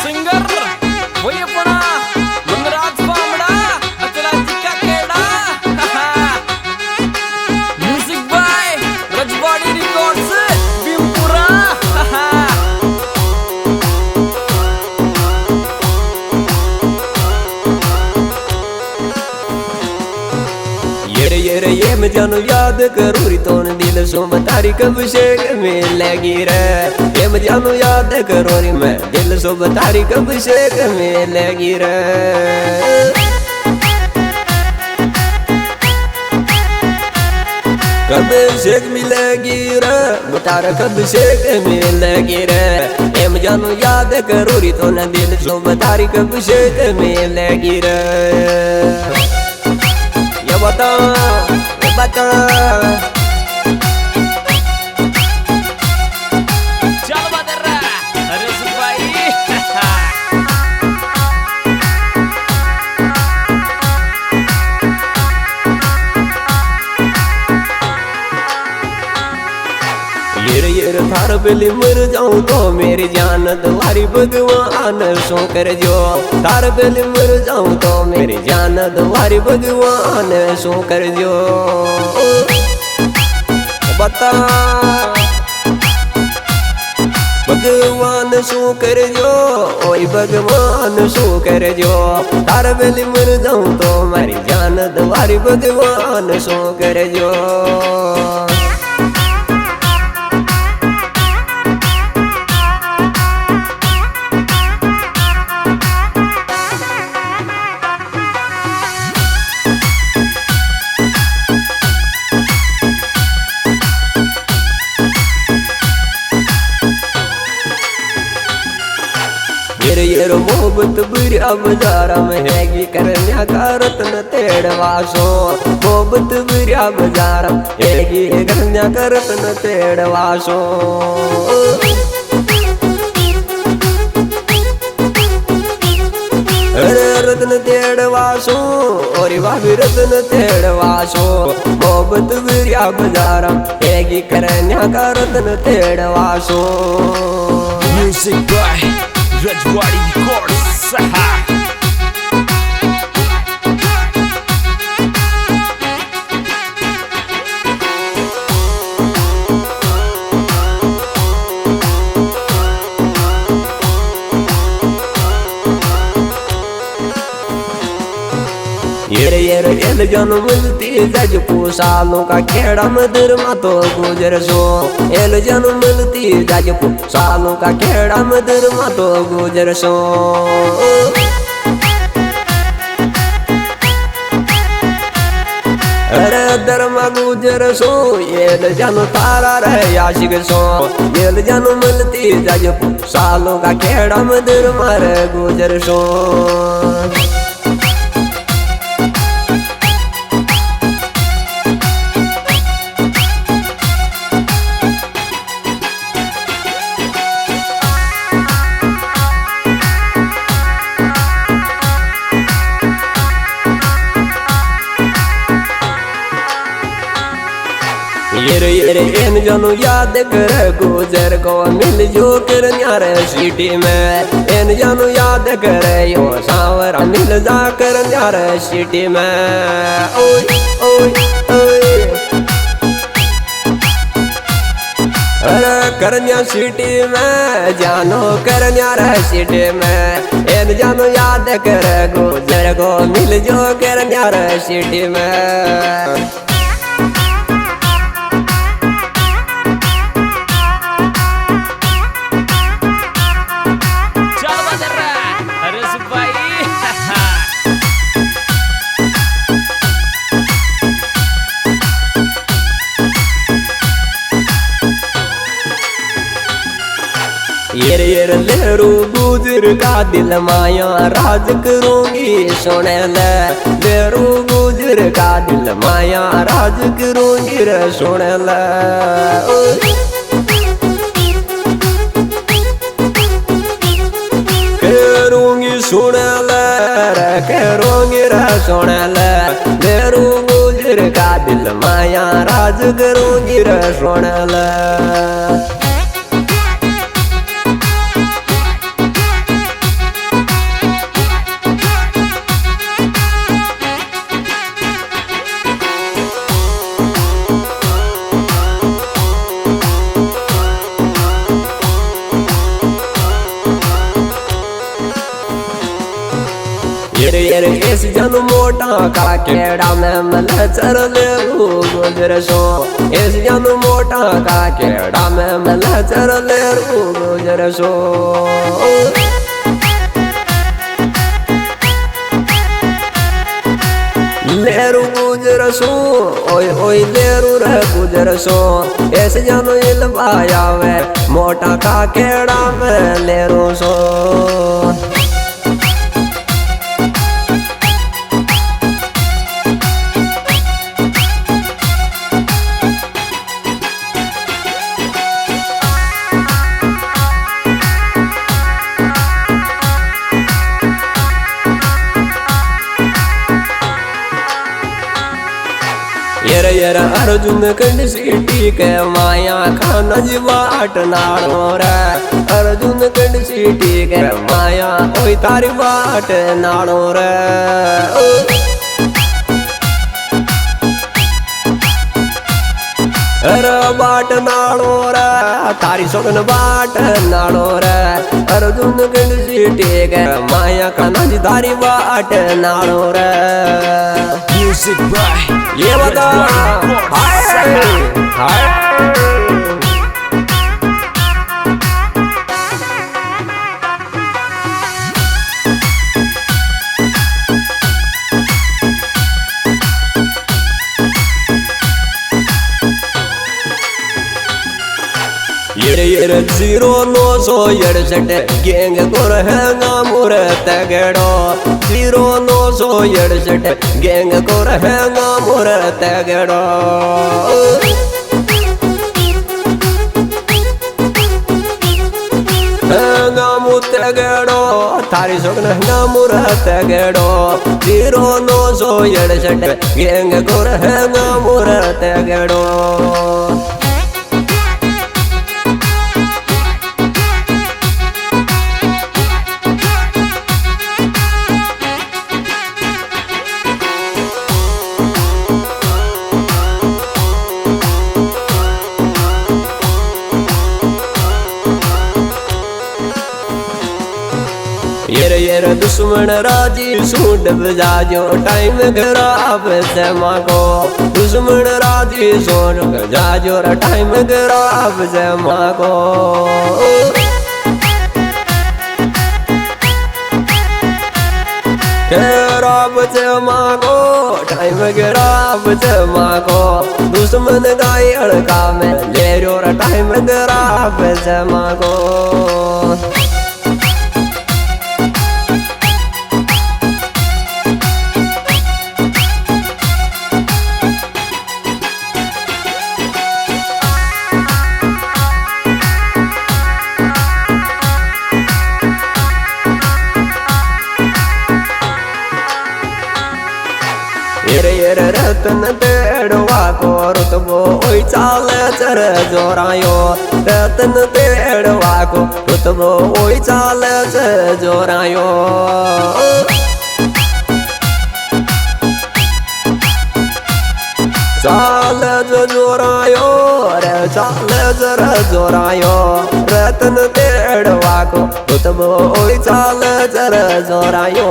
Singer वही अपना मंगराज बामड़ा अचला चिक्का केड़ा music by Rajwadi records Bhimpura. ये मैं जानू याद करूरी तोन दिल सो बतारी कब शेक में लगी रे। ये मैं जानू याद करूरी मैं दिल सो बतारी कब शेक में लगी रे। कब शेक मिलेगी रे बतारा कब शेक मिलेगी रे। ये मैं जानू याद करूरी तोन दिल सो बतारी कब शेक मिलेगी रे। ये बता चल बदर्रा अरे सुबाई ये थार बेली मर जाऊं तो मेरी जान तुम्हारी भगवान सो कर जो। थार बेली मर जाऊं तो मेरी जान तुम्हारी भगवान सो कर जो। बता भगवान सो कर जो ओए भगवान सो कर जो। थार बेली मर जाऊं तो मेरी जान तुम्हारी भगवान सो कर जो। ये मोहब्बत बुरी बाजारा में हैगी करन्या का रत्न तेड़वासो। मोहब्बत बुरी बाजारा हैगी करन्या का रत्न तेड़वासो। अरे रत्न तेड़वासो और भाभी रत्न तेड़वासो। मोहब्बत बुरी बाजारा हैगी करन्या का रत्न तेड़वासो। Music by Rajwadi records. ये जन मिलती जज को सालों का खेड़ा मदर मा तो गुजर सो। एल जन मिलती जज को सालों का खेड़ा मदर मा तो गुजर सो। अरे दरमा गुजर सो एल जन तारा रहे आशिक सो। एल जन मिलती जज को सालों का खेड़ा मदर मारे गुजर सो। ये इन जनू याद कर गुजर को मिल जो कर न्यारे सिटी में। इन जनू याद कर यो सावरा मिल जा कर न्यारे सिटी में। ओए ओए ओए अरे करन्या सिटी में जानो करन्या रे सिटी में। इन जानो याद कर गुजर को मिल जो करन्या रे सिटी में। ये लहरू गुजर का दिल माया राज करूंगी सुने ले। लहरू गुजर का दिल माया राज करूंगी रे सुने ले। करूंगी सुने ले रे करूंगी रे सुने ले। लहरू गुजर का दिल माया राज करूंगी रे सुने ले। येरे इस जन मोटा का केड़ा में मले चर ले गुजर सो इस जन मोटा का केड़ा में मले चर ले गुजर सो लेरू गुजर सो ओय ओय लेरू रे गुजर सो इस जन इलवाया वे मोटा का केड़ा में लेरू सो येरे अर्जुन कंड सीटी के माया खाना जीवाट नाड़ो रे अर्जुन कंड सीटी के माया ओई तारी बाट नाड़ो रे अरे बाट नाड़ो रे तारी सोगन बाट नाड़ो रे अर्जुन कंड सीटी के माया खाना जी तारी बाट नाड़ो रे Music by ये बता हाय हाय येरे 0967 गैंग गोर हैंगा मोरे तगड़ो 0967 गैंग गोर हैंगा मोरे तगड़ो हैंगा मुतगड़ो थारी सोगन हैंगा मोरे तगड़ो 0967 गैंग गोर हैंगा मोरे तगड़ो येरे दुश्मन राजी सूट बजाजो टाइम खराब से मांगो दुश्मन राजी सूट बजाजो टाइम खराब से मांगो खराब से मांगो टाइम खराब से मांगो दुश्मन गाय अड़का में ले रो टाइम खराब से मांगो येरे रतन तेड़वा को रुतबो ओई चाले चर जोरायो रतन तेड़वा को रुतबो ओई चाले चर जोरायो चाले जोरायो रे चाले चर जोरायो रतन तेड़वा को रुतबो ओई चाले चर जोरायो